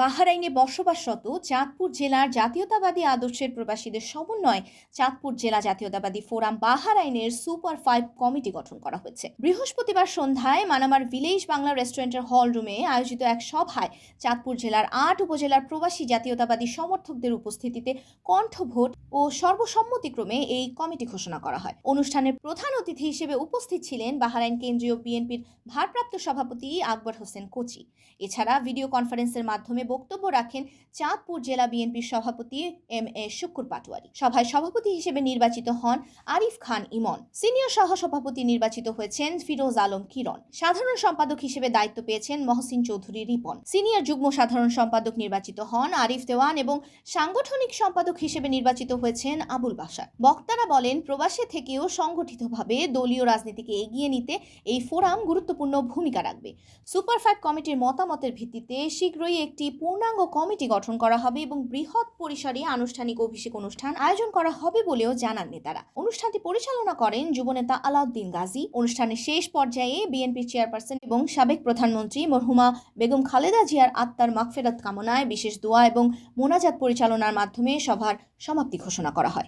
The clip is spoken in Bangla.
বাহরাইনে বসবাসরত চাঁদপুর জেলার জাতীয়তাবাদী আদর্শের প্রবাসীদের সমন্বয়ে চাঁদপুর জেলা জাতীয়তাবাদী ফোরাম বাহরাইনের সুপার 5 কমিটি গঠন করা হয়েছে। বৃহস্পতিবার সন্ধ্যায় মানামার ভিলেজ বাংলা রেস্টুরেন্টের হল রুমে আয়োজিত এক সভায় চাঁদপুর জেলার ৮ উপজেলার প্রবাসী জাতীয়তাবাদী সমর্থকদের উপস্থিতিতে কণ্ঠভোট ও সর্বসম্মতিক্রমে এই কমিটি ঘোষণা করা হয়। অনুষ্ঠানের প্রধান অতিথি হিসেবে উপস্থিত ছিলেন বাহরাইন কেন্দ্রীয় বিএনপির ভারপ্রাপ্ত সভাপতি আকবর হোসেন কোচি। এছাড়া ভিডিও কনফারেন্সের মাধ্যমে বক্তব্য রাখেন চাঁদপুর জেলা বিএনপির সভাপতি এম.এ. শুক্কুর পাটোয়ারি। সভায় সভাপতি হিসেবে নির্বাচিত হন আরিফ খান ইমন। সিনিয়র সহসভাপতি নির্বাচিত হয়েছেন ফিরোজ আলম কিরণ। সাধারণ সম্পাদক হিসেবে দায়িত্ব পেয়েছেন মহসিন চৌধুরী রিপন। সিনিয়র যুগ্ম সাধারণ সম্পাদক নির্বাচিত হন আরিফ দেওয়ান এবং সাংগঠনিক সম্পাদক হিসেবে নির্বাচিত হয়েছেন আবুল বাশার। বক্তারা বলেন, প্রবাসে থেকেও সংগঠিতভাবে দলীয় রাজনীতিকে এগিয়ে নিতে এই ফোরাম গুরুত্বপূর্ণ ভূমিকা রাখবে। সুপার 5 কমিটির মতামতের ভিত্তিতে শীঘ্রই একটি পূর্ণাঙ্গ কমিটি গঠন করা হবে এবং বৃহৎ পরিসরে আনুষ্ঠানিক অভিষেক অনুষ্ঠান আয়োজন করা হবে বলেও জানান নেতারা। অনুষ্ঠানটি পরিচালনা করেন যুবনেতা আলাউদ্দিন গাজী। অনুষ্ঠানের শেষ পর্যায়ে বিএনপি চেয়ারপারসন এবং সাবেক প্রধানমন্ত্রী মরহুমা বেগম খালেদা জিয়ার আত্মার মাগফিরাত কামনায় বিশেষ দোয়া এবং মোনাজাত পরিচালনার মাধ্যমে সভার সমাপ্তি ঘোষণা করা হয়।